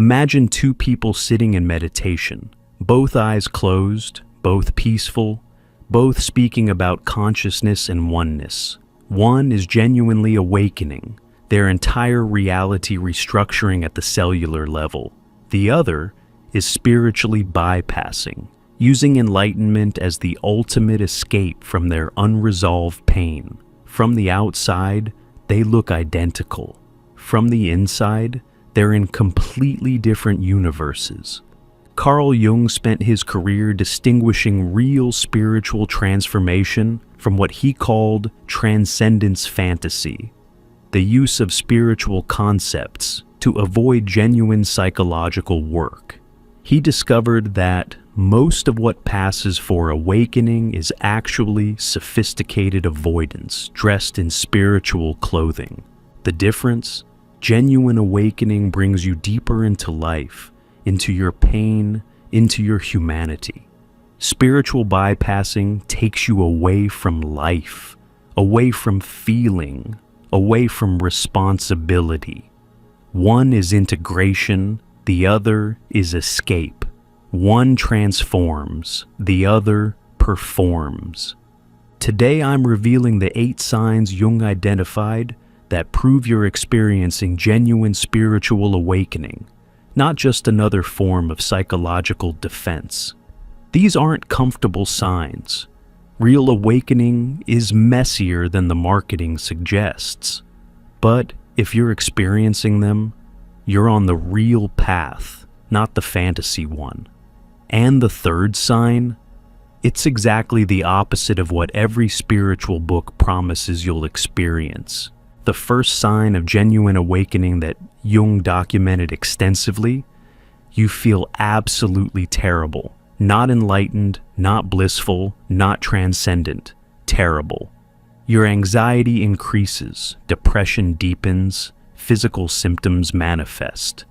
Imagine two people sitting in meditation, both eyes closed, both peaceful, both speaking about consciousness and oneness. One is genuinely awakening, their entire reality restructuring at the cellular level. The other is spiritually bypassing, using enlightenment as the ultimate escape from their unresolved pain. From the outside, they look identical. From the inside, they're in completely different universes. Carl Jung spent his career distinguishing real spiritual transformation from what he called transcendence fantasy, the use of spiritual concepts to avoid genuine psychological work. He discovered that most of what passes for awakening is actually sophisticated avoidance dressed in spiritual clothing. The difference? Genuine awakening brings you deeper into life, into your pain, into your humanity. Spiritual bypassing takes you away from life, away from feeling, away from responsibility. One is integration, the other is escape. One transforms, the other performs. Today I'm revealing the 8 signs Jung identified that prove you're experiencing genuine spiritual awakening, not just another form of psychological defense. These aren't comfortable signs. Real awakening is messier than the marketing suggests. But if you're experiencing them, you're on the real path, not the fantasy one. And the third sign? It's exactly the opposite of what every spiritual book promises you'll experience. The first sign of genuine awakening that Jung documented extensively: you feel absolutely terrible. Not enlightened, not blissful, not transcendent. Terrible. Your anxiety increases, depression deepens, physical symptoms manifest.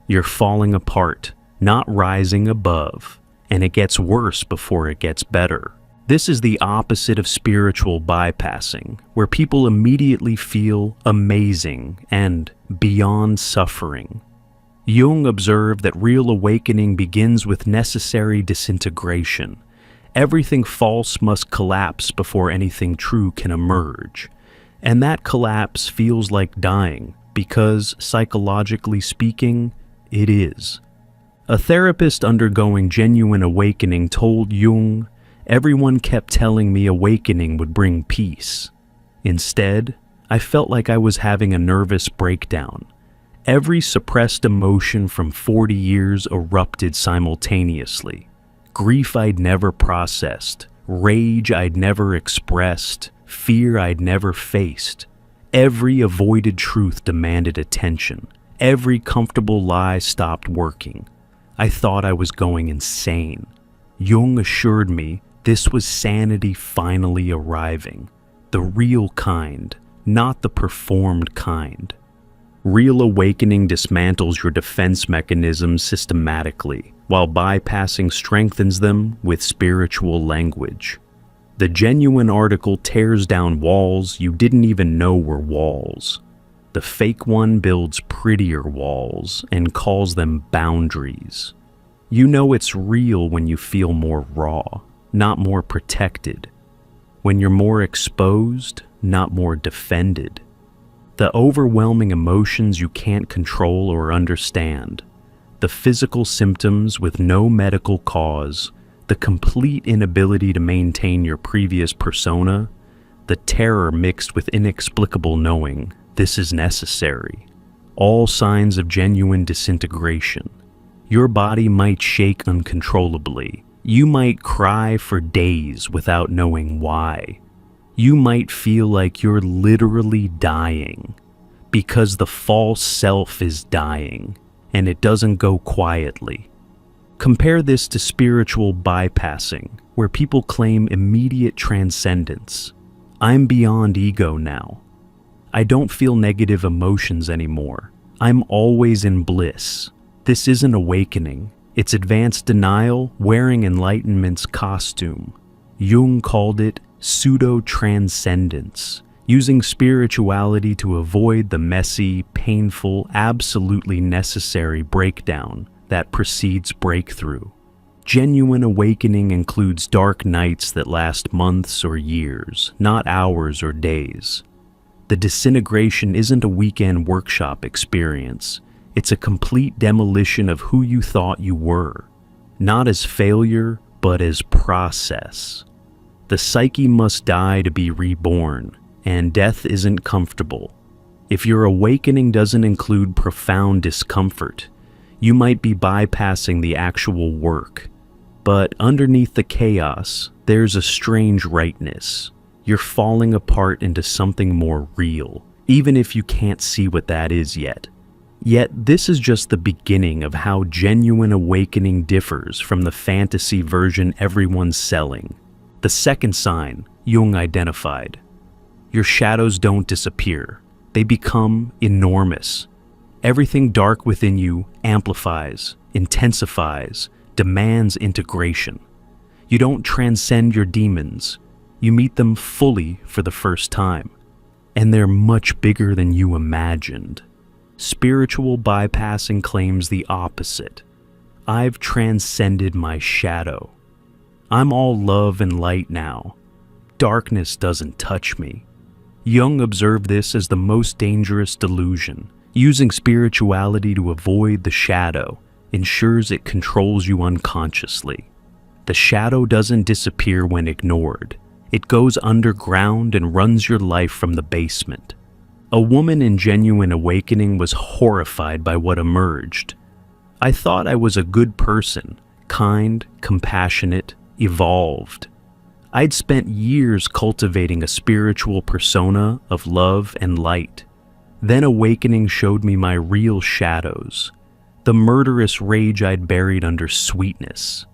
You're falling apart, not rising above, and it gets worse before it gets better. This is the opposite of spiritual bypassing, where people immediately feel amazing and beyond suffering. Jung observed that real awakening begins with necessary disintegration. Everything false must collapse before anything true can emerge. And that collapse feels like dying, because, psychologically speaking, it is. A therapist undergoing genuine awakening told Jung, "Everyone kept telling me awakening would bring peace. Instead, I felt like I was having a nervous breakdown. Every suppressed emotion from 40 years erupted simultaneously. Grief I'd never processed, rage I'd never expressed, fear I'd never faced. Every avoided truth demanded attention. Every comfortable lie stopped working. I thought I was going insane." Jung assured me this was sanity finally arriving. The real kind, not the performed kind. Real awakening dismantles your defense mechanisms systematically, while bypassing strengthens them with spiritual language. The genuine article tears down walls you didn't even know were walls. The fake one builds prettier walls and calls them boundaries. You know it's real when you feel more raw, not more protected. When you're more exposed, not more defended. The overwhelming emotions you can't control or understand. The physical symptoms with no medical cause. The complete inability to maintain your previous persona. The terror mixed with inexplicable knowing this is necessary. All signs of genuine disintegration. Your body might shake uncontrollably. You might cry for days without knowing why. You might feel like you're literally dying because the false self is dying, and it doesn't go quietly. Compare this to spiritual bypassing, where people claim immediate transcendence. I'm beyond ego now. I don't feel negative emotions anymore. I'm always in bliss. This isn't awakening. It's advanced denial wearing enlightenment's costume. Jung called it pseudo-transcendence. using spirituality to avoid the messy, painful, absolutely necessary breakdown that precedes breakthrough. Genuine awakening includes dark nights that last months or years, not hours or days. The disintegration isn't a weekend workshop experience. It's a complete demolition of who you thought you were, not as failure, but as process. The psyche must die to be reborn, and death isn't comfortable. If your awakening doesn't include profound discomfort, you might be bypassing the actual work. But underneath the chaos, there's a strange rightness. You're falling apart into something more real, even if you can't see what that is yet. Yet this is just the beginning of how genuine awakening differs from the fantasy version everyone's selling. The second sign, Jung identified. Your shadows don't disappear. They become enormous. Everything dark within you amplifies, intensifies, demands integration. You don't transcend your demons. You meet them fully for the first time. And they're much bigger than you imagined. Spiritual bypassing claims the opposite. I've transcended my shadow. I'm all love and light now. Darkness doesn't touch me. Jung observed this as the most dangerous delusion. Using spirituality to avoid the shadow ensures it controls you unconsciously. The shadow doesn't disappear when ignored. It goes underground and runs your life from the basement. A woman in genuine awakening was horrified by what emerged. I thought I was a good person, kind, compassionate, evolved. I'd spent years cultivating a spiritual persona of love and light. Then awakening showed me my real shadows. The murderous rage I'd buried under sweetness.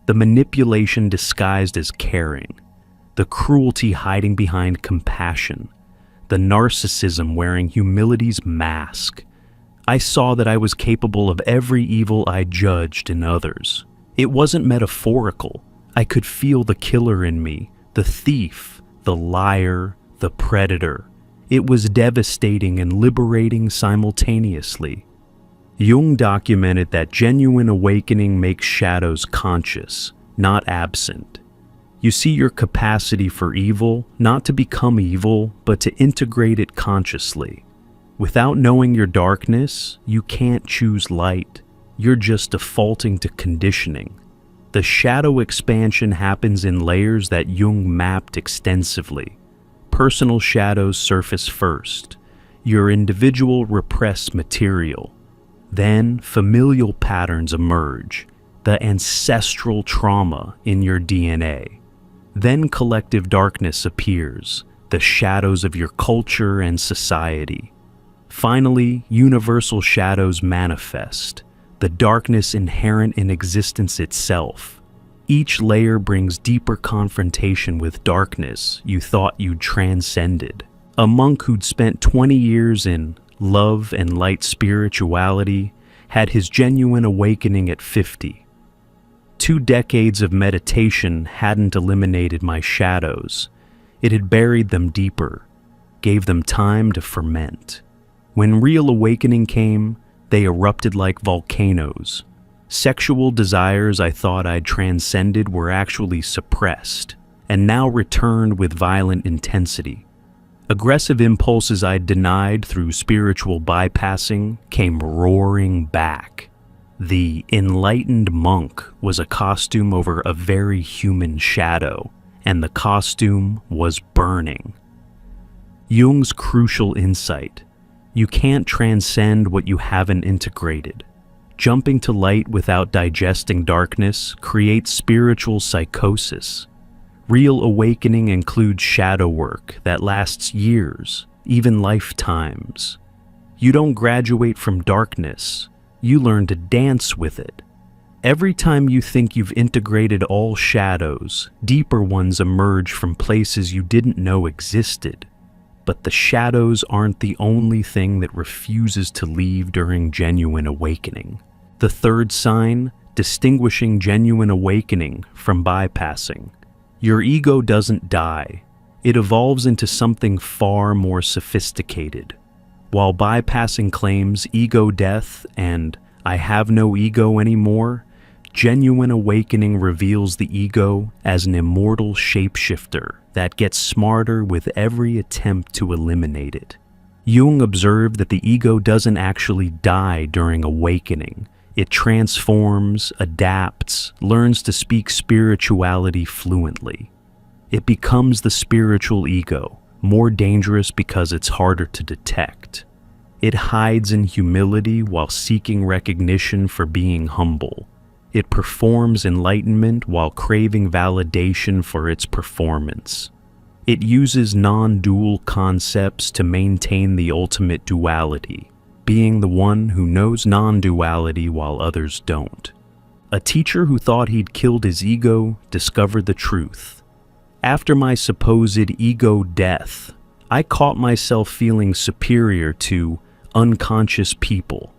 The manipulation disguised as caring. The cruelty hiding behind compassion. The narcissism wearing humility's mask. I saw that I was capable of every evil I judged in others. It wasn't metaphorical. I could feel the killer in me, the thief, the liar, the predator. It was devastating and liberating simultaneously. Jung documented that genuine awakening makes shadows conscious, not absent. You see your capacity for evil, not to become evil, but to integrate it consciously. Without knowing your darkness, you can't choose light. You're just defaulting to conditioning. The shadow expansion happens in layers that Jung mapped extensively. Personal shadows surface first, your individual repressed material. Then familial patterns emerge, the ancestral trauma in your DNA. Then collective darkness appears, the shadows of your culture and society. Finally, universal shadows manifest, the darkness inherent in existence itself. Each layer brings deeper confrontation with darkness you thought you'd transcended. A monk who'd spent 20 years in love and light spirituality had his genuine awakening at 50. 2 decades of meditation hadn't eliminated my shadows. It had buried them deeper, gave them time to ferment. When real awakening came, they erupted like volcanoes. Sexual desires I thought I'd transcended were actually suppressed, and now returned with violent intensity. Aggressive impulses I'd denied through spiritual bypassing came roaring back. The enlightened monk was a costume over a very human shadow, and the costume was burning. Jung's crucial insight: you can't transcend what you haven't integrated. Jumping to light without digesting darkness creates spiritual psychosis. Real awakening includes shadow work that lasts years, even lifetimes. You don't graduate from darkness, you learn to dance with it. Every time you think you've integrated all shadows, deeper ones emerge from places you didn't know existed. But the shadows aren't the only thing that refuses to leave during genuine awakening. The third sign, distinguishing genuine awakening from bypassing. Your ego doesn't die. it evolves into something far more sophisticated. While bypassing claims ego death and I have no ego anymore, genuine awakening reveals the ego as an immortal shapeshifter that gets smarter with every attempt to eliminate it. Jung observed that the ego doesn't actually die during awakening. It transforms, adapts, learns to speak spirituality fluently. It becomes the spiritual ego, more dangerous because it's harder to detect. It hides in humility while seeking recognition for being humble. It performs enlightenment while craving validation for its performance. It uses non-dual concepts to maintain the ultimate duality, being the one who knows non-duality while others don't. A teacher who thought he'd killed his ego discovered the truth. After my supposed ego death, I caught myself feeling superior to unconscious people,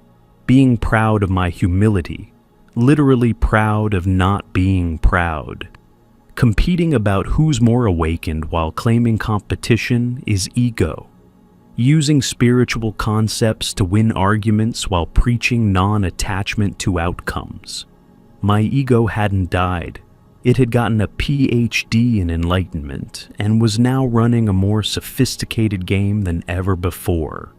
being proud of my humility, literally proud of not being proud. Competing about who's more awakened while claiming competition is ego. Using spiritual concepts to win arguments while preaching non-attachment to outcomes. My ego hadn't died. It had gotten a PhD in enlightenment and was now running a more sophisticated game than ever before.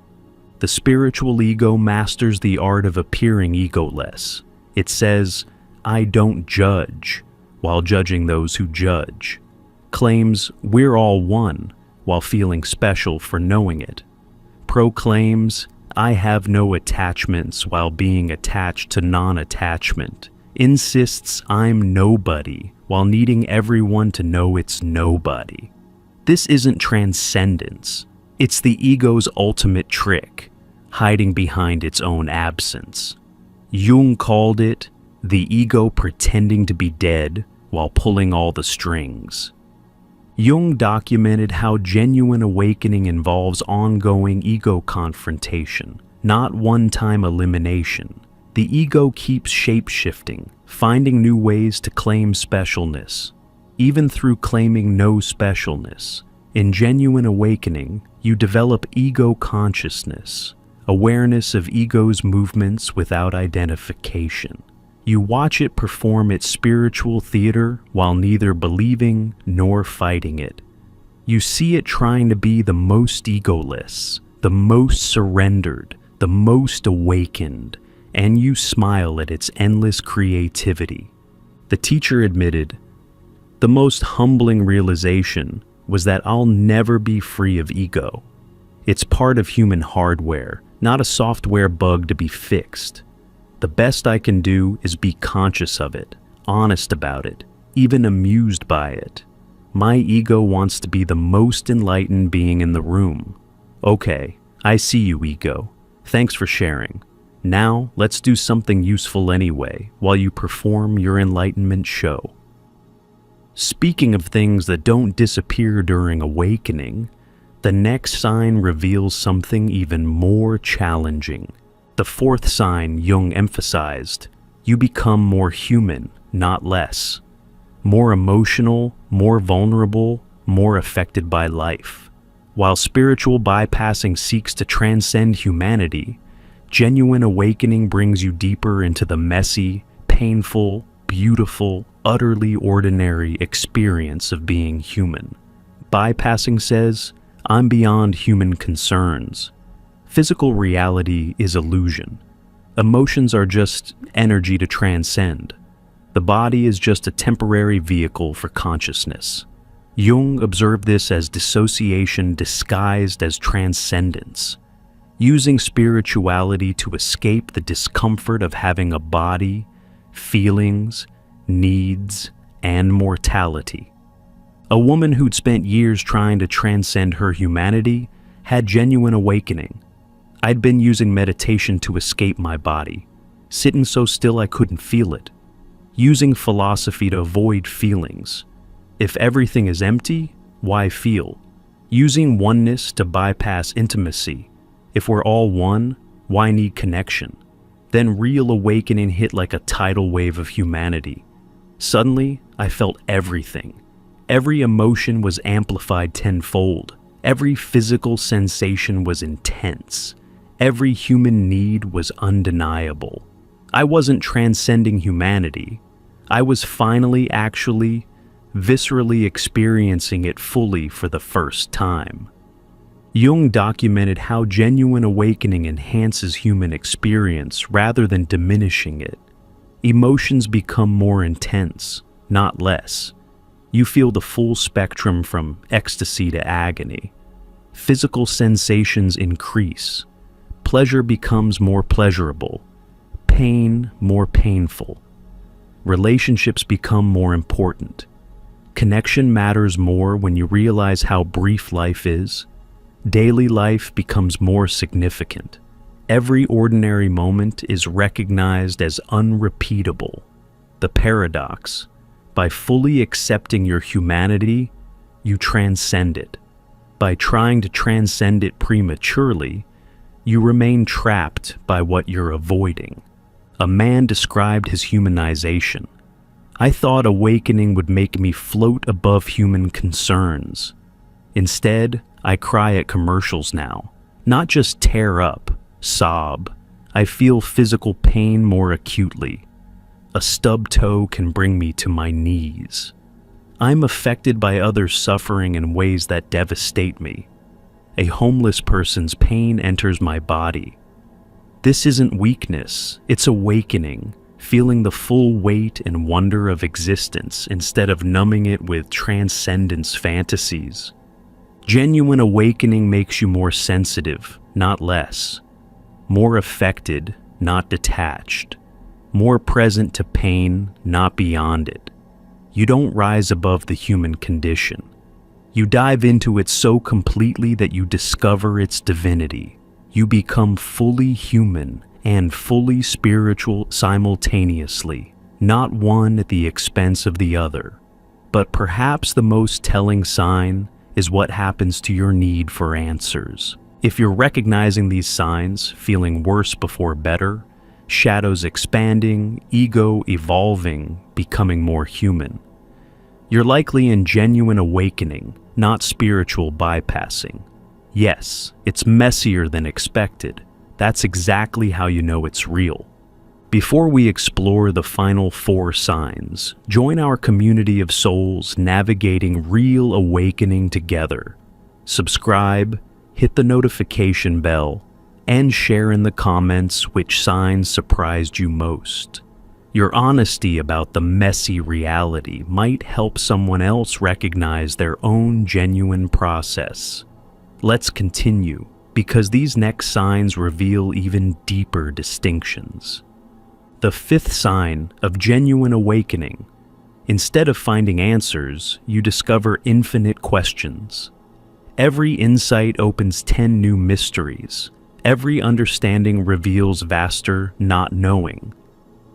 The spiritual ego masters the art of appearing egoless. It says, I don't judge, while judging those who judge. Claims we're all one, while feeling special for knowing it. Proclaims, I have no attachments while being attached to non-attachment. Insists I'm nobody, while needing everyone to know it's nobody. This isn't transcendence. It's the ego's ultimate trick, hiding behind its own absence. Jung called it the ego pretending to be dead while pulling all the strings. Jung documented how genuine awakening involves ongoing ego confrontation, not one-time elimination. The ego keeps shape-shifting, finding new ways to claim specialness, even through claiming no specialness. In genuine awakening, you develop ego consciousness, awareness of ego's movements without identification. You watch it perform its spiritual theater while neither believing nor fighting it. You see it trying to be the most egoless, the most surrendered, the most awakened, and you smile at its endless creativity. The teacher admitted, the most humbling realization was that I'll never be free of ego. It's part of human hardware, not a software bug to be fixed. The best I can do is be conscious of it, honest about it, even amused by it. My ego wants to be the most enlightened being in the room. Okay, I see you, ego. Thanks for sharing. Now, let's do something useful anyway, while you perform your enlightenment show. Speaking of things that don't disappear during awakening, the next sign reveals something even more challenging. The fourth sign Jung emphasized, you become more human, not less. More emotional, more vulnerable, more affected by life. While spiritual bypassing seeks to transcend humanity, genuine awakening brings you deeper into the messy, painful, beautiful, utterly ordinary experience of being human. Bypassing says, I'm beyond human concerns. Physical reality is illusion. Emotions are just energy to transcend. The body is just a temporary vehicle for consciousness. Jung observed this as dissociation disguised as transcendence, using spirituality to escape the discomfort of having a body, feelings, needs, and mortality. A woman who'd spent years trying to transcend her humanity had genuine awakening. I'd been using meditation to escape my body, sitting so still I couldn't feel it, using philosophy to avoid feelings. If everything is empty, why feel? Using oneness to bypass intimacy. If we're all one, why need connection? Then real awakening hit like a tidal wave of humanity. Suddenly, I felt everything. Every emotion was amplified tenfold. Every physical sensation was intense. Every human need was undeniable. I wasn't transcending humanity. I was finally actually, viscerally experiencing it fully for the first time. Jung documented how genuine awakening enhances human experience rather than diminishing it. Emotions become more intense, not less. You feel the full spectrum from ecstasy to agony. Physical sensations increase. Pleasure becomes more pleasurable. Pain more painful. Relationships become more important. Connection matters more when you realize how brief life is. Daily life becomes more significant. Every ordinary moment is recognized as unrepeatable. The paradox: by fully accepting your humanity, you transcend it. By trying to transcend it prematurely, you remain trapped by what you're avoiding. A man described his humanization. I thought awakening would make me float above human concerns. Instead, I cry at commercials now. Not just tear up, sob. I feel physical pain more acutely. A stub toe can bring me to my knees. I'm affected by others' suffering in ways that devastate me. A homeless person's pain enters my body. This isn't weakness, it's awakening, feeling the full weight and wonder of existence instead of numbing it with transcendence fantasies. Genuine awakening makes you more sensitive, not less. More affected, not detached. More present to pain, not beyond it. You don't rise above the human condition. You dive into it so completely that you discover its divinity. You become fully human and fully spiritual simultaneously, not one at the expense of the other. But perhaps the most telling sign is what happens to your need for answers. If you're recognizing these signs, feeling worse before better, shadows expanding, ego evolving, becoming more human, you're likely in genuine awakening, not spiritual bypassing. Yes, it's messier than expected. That's exactly how you know it's real. Before we explore the final 4 signs, join our community of souls navigating real awakening together. Subscribe, hit the notification bell, and share in the comments which signs surprised you most. Your honesty about the messy reality might help someone else recognize their own genuine process. Let's continue, because these next signs reveal even deeper distinctions. The 5th sign of genuine awakening. Instead of finding answers, you discover infinite questions. Every insight opens 10 new mysteries. Every understanding reveals vaster not knowing.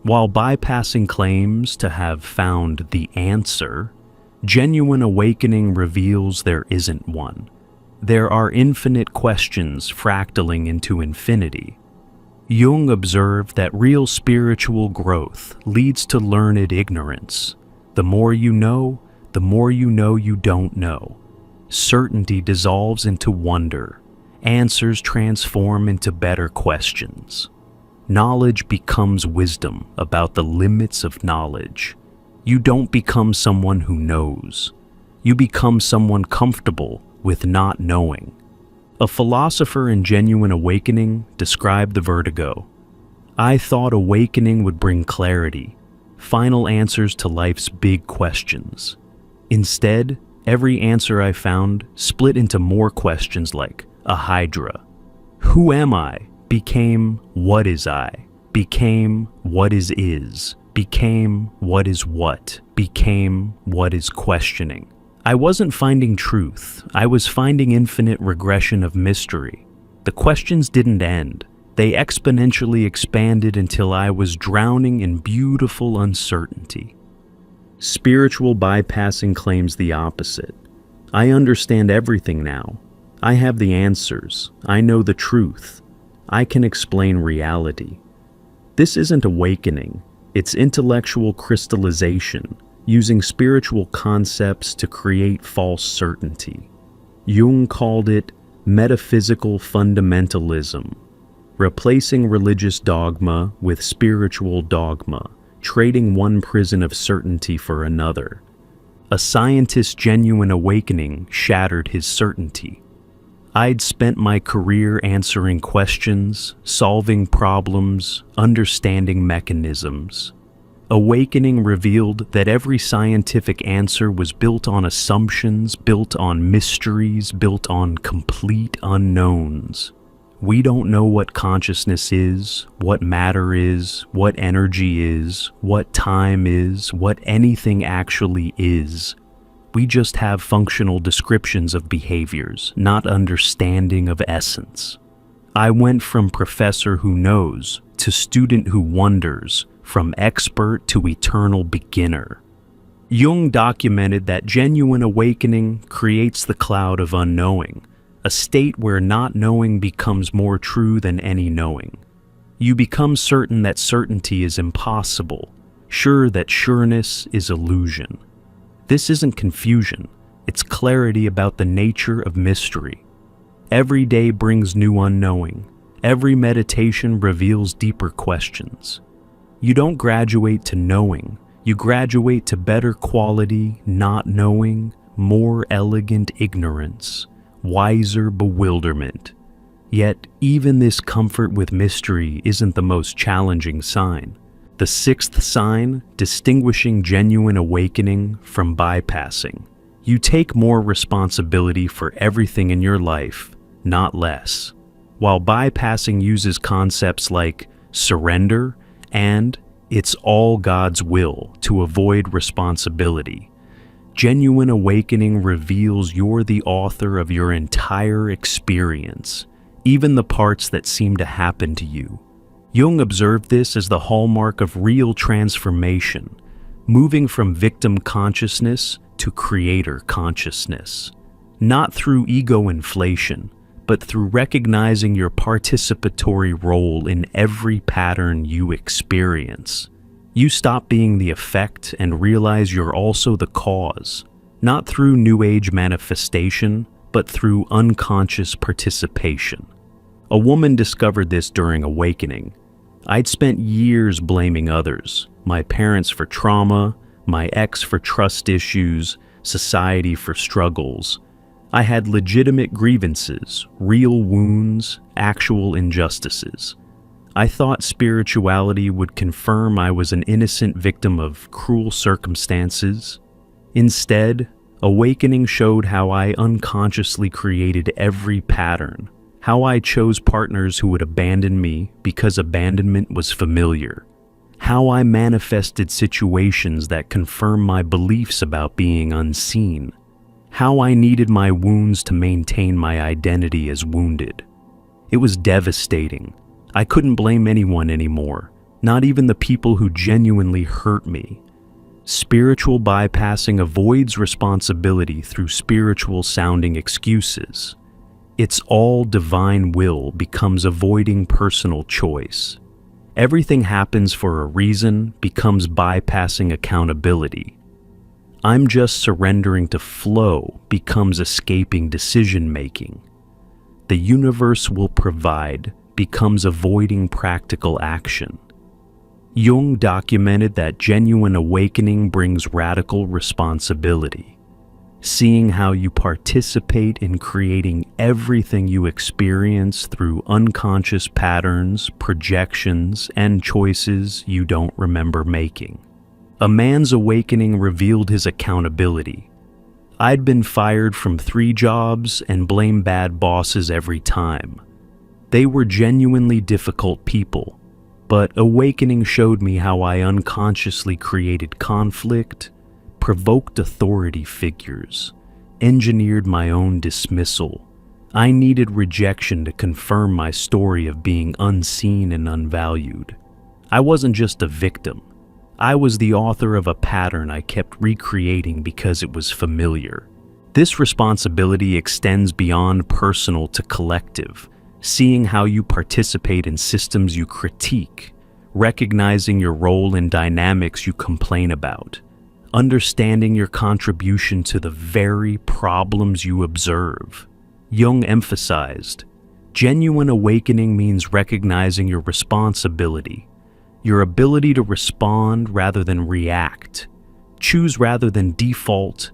While bypassing claims to have found the answer, genuine awakening reveals there isn't one. There are infinite questions fractaling into infinity. Jung observed that real spiritual growth leads to learned ignorance. The more you know you don't know. Certainty dissolves into wonder. Answers transform into better questions. Knowledge becomes wisdom about the limits of knowledge. You don't become someone who knows. You become someone comfortable with not knowing. A philosopher in genuine awakening described the vertigo. I thought awakening would bring clarity, final answers to life's big questions. Instead, every answer I found split into more questions like a hydra. Who am I? Became what is I? Became what is, became what is what, became what is questioning. I wasn't finding truth, I was finding infinite regression of mystery. The questions didn't end. They exponentially expanded until I was drowning in beautiful uncertainty. Spiritual bypassing claims the opposite. I understand everything now. I have the answers. I know the truth. I can explain reality. This isn't awakening. It's intellectual crystallization, using spiritual concepts to create false certainty. Jung called it metaphysical fundamentalism, replacing religious dogma with spiritual dogma, trading one prison of certainty for another. A scientist's genuine awakening shattered his certainty. I'd spent my career answering questions, solving problems, understanding mechanisms. Awakening revealed that every scientific answer was built on assumptions, built on mysteries, built on complete unknowns. We don't know what consciousness is, what matter is, what energy is, what time is, what anything actually is. We just have functional descriptions of behaviors, not understanding of essence. I went from professor who knows to student who wonders, from expert to eternal beginner. Jung documented that genuine awakening creates the cloud of unknowing, a state where not knowing becomes more true than any knowing. You become certain that certainty is impossible, sure that sureness is illusion. This isn't confusion, it's clarity about the nature of mystery. Every day brings new unknowing. Every meditation reveals deeper questions. You don't graduate to knowing, you graduate to better quality not knowing, more elegant ignorance, wiser bewilderment. Yet, even this comfort with mystery isn't the most challenging sign. The sixth sign, distinguishing genuine awakening from bypassing. You take more responsibility for everything in your life, not less. While bypassing uses concepts like surrender and it's all God's will to avoid responsibility, genuine awakening reveals you're the author of your entire experience, even the parts that seem to happen to you. Jung observed this as the hallmark of real transformation, moving from victim consciousness to creator consciousness. Not through ego inflation, but through recognizing your participatory role in every pattern you experience. You stop being the effect and realize you're also the cause, not through New Age manifestation, but through unconscious participation. A woman discovered this during awakening. I'd spent years blaming others, my parents for trauma, my ex for trust issues, society for struggles. I had legitimate grievances, real wounds, actual injustices. I thought spirituality would confirm I was an innocent victim of cruel circumstances. Instead, awakening showed how I unconsciously created every pattern, how I chose partners who would abandon me because abandonment was familiar, how I manifested situations that confirm my beliefs about being unseen, how I needed my wounds to maintain my identity as wounded. It was devastating. I couldn't blame anyone anymore, not even the people who genuinely hurt me. Spiritual bypassing avoids responsibility through spiritual-sounding excuses. It's all divine will becomes avoiding personal choice. Everything happens for a reason becomes bypassing accountability. I'm just surrendering to flow becomes escaping decision-making. The universe will provide becomes avoiding practical action. Jung documented that genuine awakening brings radical responsibility. Seeing how you participate in creating everything you experience through unconscious patterns, projections, and choices you don't remember making. A man's awakening revealed his accountability. I'd been fired from 3 jobs and blamed bad bosses every time. They were genuinely difficult people, but awakening showed me how I unconsciously created conflict, provoked authority figures, engineered my own dismissal. I needed rejection to confirm my story of being unseen and unvalued. I wasn't just a victim. I was the author of a pattern I kept recreating because it was familiar. This responsibility extends beyond personal to collective, seeing how you participate in systems you critique, recognizing your role in dynamics you complain about, understanding your contribution to the very problems you observe. Jung emphasized, genuine awakening means recognizing your responsibility, your ability to respond rather than react, choose rather than default,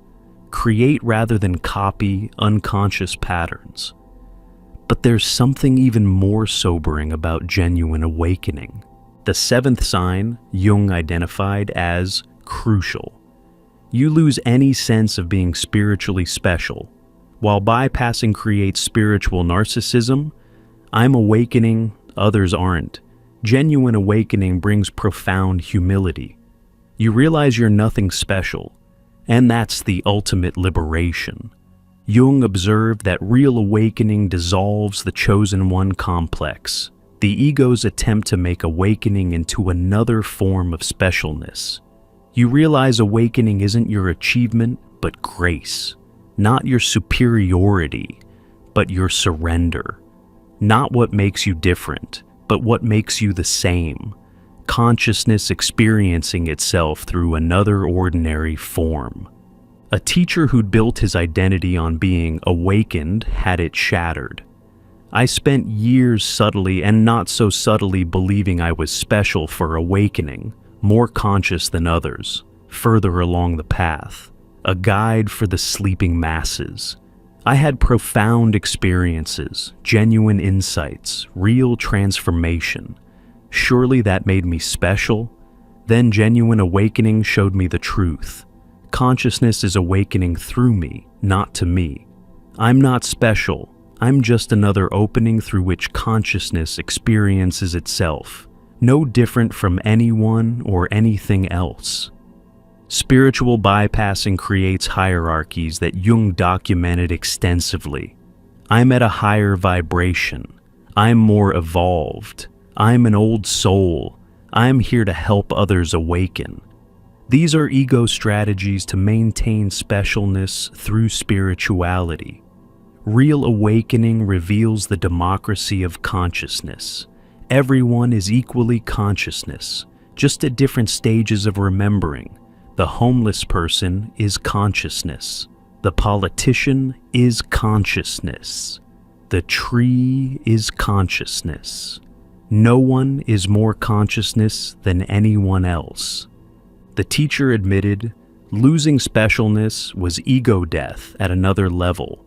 create rather than copy unconscious patterns. But there's something even more sobering about genuine awakening. The seventh sign Jung identified as crucial. You lose any sense of being spiritually special. While bypassing creates spiritual narcissism, I'm awakening, others aren't. Genuine awakening brings profound humility. You realize you're nothing special, and that's the ultimate liberation. Jung observed that real awakening dissolves the chosen one complex, the ego's attempt to make awakening into another form of specialness. You realize awakening isn't your achievement, but grace. Not your superiority, but your surrender. Not what makes you different, but what makes you the same. Consciousness experiencing itself through another ordinary form. A teacher who'd built his identity on being awakened had it shattered. I spent years subtly and not so subtly believing I was special for awakening, more conscious than others, further along the path, a guide for the sleeping masses. I had profound experiences, genuine insights, real transformation. Surely that made me special? Then genuine awakening showed me the truth. Consciousness is awakening through me, not to me. I'm not special. I'm just another opening through which consciousness experiences itself, no different from anyone or anything else. Spiritual bypassing creates hierarchies that Jung documented extensively. I'm at a higher vibration. I'm more evolved. I'm an old soul. I'm here to help others awaken. These are ego strategies to maintain specialness through spirituality. Real awakening reveals the democracy of consciousness. Everyone is equally consciousness, just at different stages of remembering. The homeless person is consciousness. The politician is consciousness. The tree is consciousness. No one is more consciousness than anyone else. The teacher admitted, losing specialness was ego death at another level.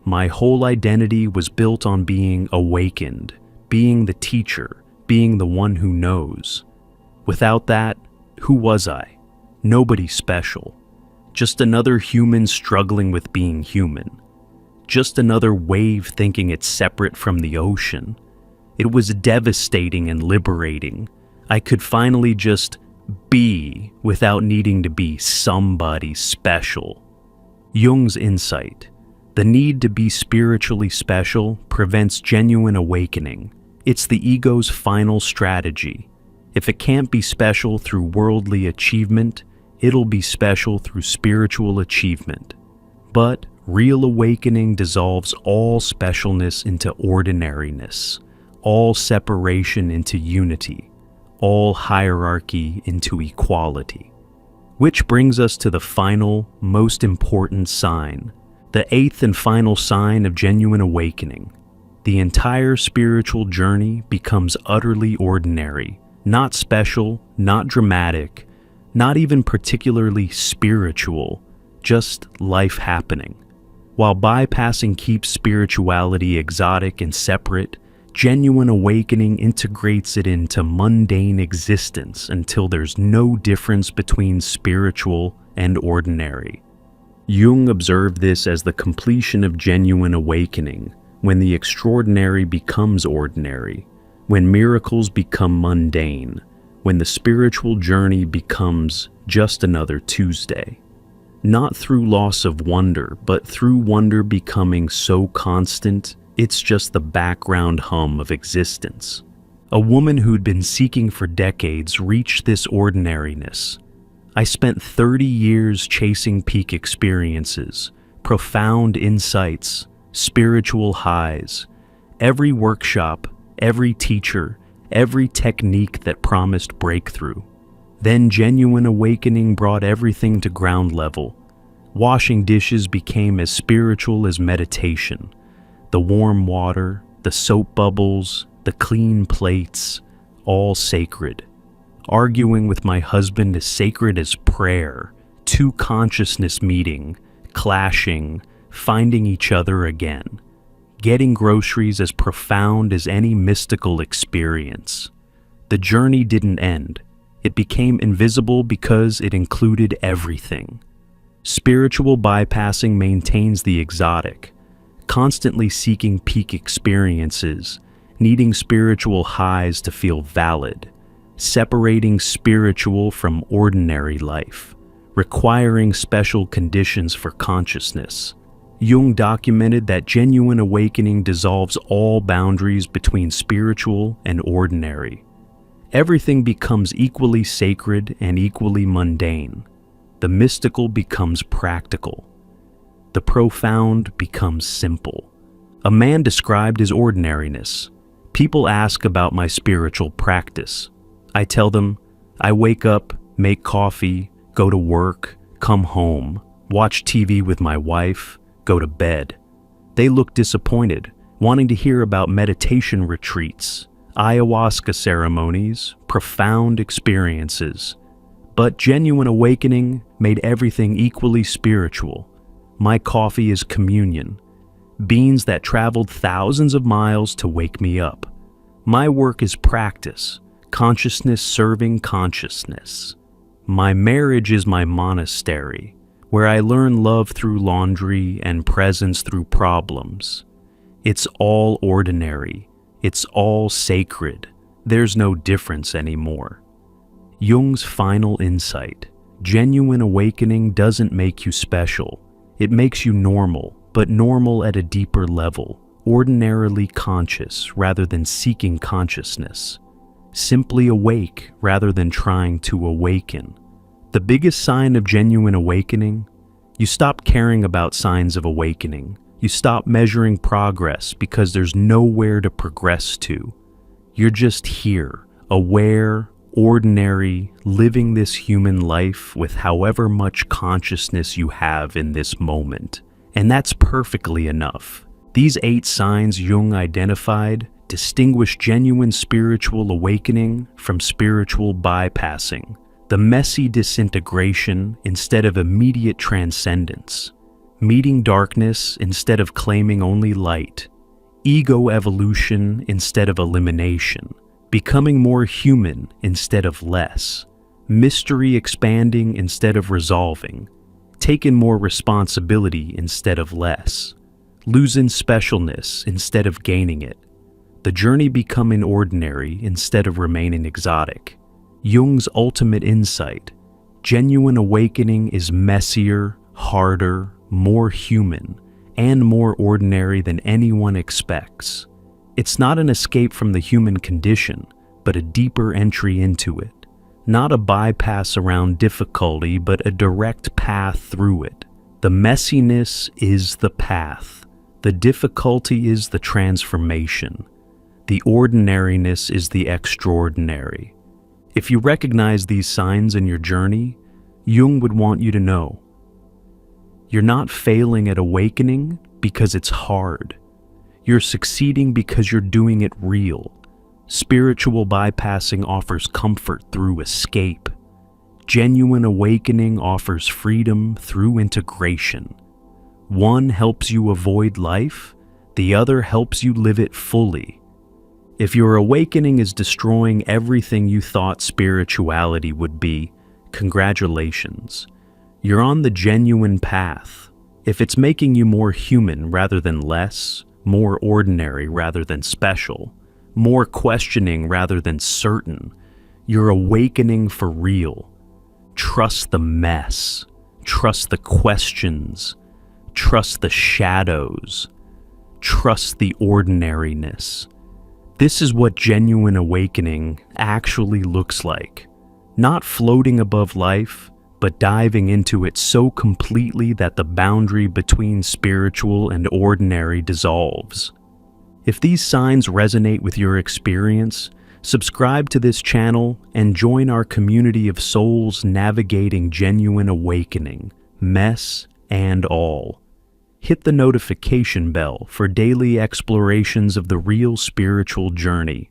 My whole identity was built on being awakened, being the teacher, being the one who knows. Without that, who was I? Nobody special. Just another human struggling with being human. Just another wave thinking it's separate from the ocean. It was devastating and liberating. I could finally just be without needing to be somebody special. Jung's insight. The need to be spiritually special prevents genuine awakening. It's the ego's final strategy. If it can't be special through worldly achievement, it'll be special through spiritual achievement. But real awakening dissolves all specialness into ordinariness, all separation into unity, all hierarchy into equality. Which brings us to the final, most important sign, the eighth and final sign of genuine awakening. The entire spiritual journey becomes utterly ordinary, not special, not dramatic, not even particularly spiritual, just life happening. While bypassing keeps spirituality exotic and separate, genuine awakening integrates it into mundane existence until there's no difference between spiritual and ordinary. Jung observed this as the completion of genuine awakening, when the extraordinary becomes ordinary, when miracles become mundane, when the spiritual journey becomes just another Tuesday. Not through loss of wonder, but through wonder becoming so constant, it's just the background hum of existence. A woman who'd been seeking for decades reached this ordinariness. I spent 30 years chasing peak experiences, profound insights, spiritual highs. Every workshop, every teacher, every technique that promised breakthrough. Then genuine awakening brought everything to ground level. Washing dishes became as spiritual as meditation. The warm water, the soap bubbles, the clean plates, all sacred. Arguing with my husband as sacred as prayer, two consciousness meeting, clashing, finding each other again. Getting groceries as profound as any mystical experience. The journey didn't end. It became invisible because it included everything. Spiritual bypassing maintains the exotic, constantly seeking peak experiences, needing spiritual highs to feel valid, separating spiritual from ordinary life, requiring special conditions for consciousness. Jung documented that genuine awakening dissolves all boundaries between spiritual and ordinary. Everything becomes equally sacred and equally mundane. The mystical becomes practical. The profound becomes simple. A man described as ordinariness. People ask about my spiritual practice. I tell them, I wake up, make coffee, go to work, come home, watch TV with my wife, go to bed. They look disappointed, wanting to hear about meditation retreats, ayahuasca ceremonies, profound experiences. But genuine awakening made everything equally spiritual. My coffee is communion, beans that traveled thousands of miles to wake me up. My work is practice, consciousness serving consciousness. My marriage is my monastery, where I learn love through laundry and presence through problems. It's all ordinary. It's all sacred. There's no difference anymore. Jung's final insight: genuine awakening doesn't make you special. It makes you normal, but normal at a deeper level, ordinarily conscious rather than seeking consciousness. Simply awake rather than trying to awaken. The biggest sign of genuine awakening: you stop caring about signs of awakening. You stop measuring progress because there's nowhere to progress to. You're just here, aware, ordinary, living this human life with however much consciousness you have in this moment. And that's perfectly enough. These 8 signs Jung identified distinguish genuine spiritual awakening from spiritual bypassing, the messy disintegration instead of immediate transcendence, meeting darkness instead of claiming only light, ego evolution instead of elimination, becoming more human instead of less, mystery expanding instead of resolving, taking more responsibility instead of less, losing specialness instead of gaining it, the journey becoming ordinary instead of remaining exotic. Jung's ultimate insight: genuine awakening is messier, harder, more human, and more ordinary than anyone expects. It's not an escape from the human condition, but a deeper entry into it. Not a bypass around difficulty, but a direct path through it. The messiness is the path. The difficulty is the transformation. The ordinariness is the extraordinary. If you recognize these signs in your journey, Jung would want you to know: you're not failing at awakening because it's hard. You're succeeding because you're doing it real. Spiritual bypassing offers comfort through escape. Genuine awakening offers freedom through integration. One helps you avoid life, the other helps you live it fully. If your awakening is destroying everything you thought spirituality would be, congratulations. You're on the genuine path. If it's making you more human rather than less, more ordinary rather than special, more questioning rather than certain, you're awakening for real. Trust the mess. Trust the questions. Trust the shadows. Trust the ordinariness. This is what genuine awakening actually looks like. Not floating above life, but diving into it so completely that the boundary between spiritual and ordinary dissolves. If these signs resonate with your experience, Subscribe to this channel and join our community of souls navigating genuine awakening, mess and all. Hit the notification bell for daily explorations of the real spiritual journey.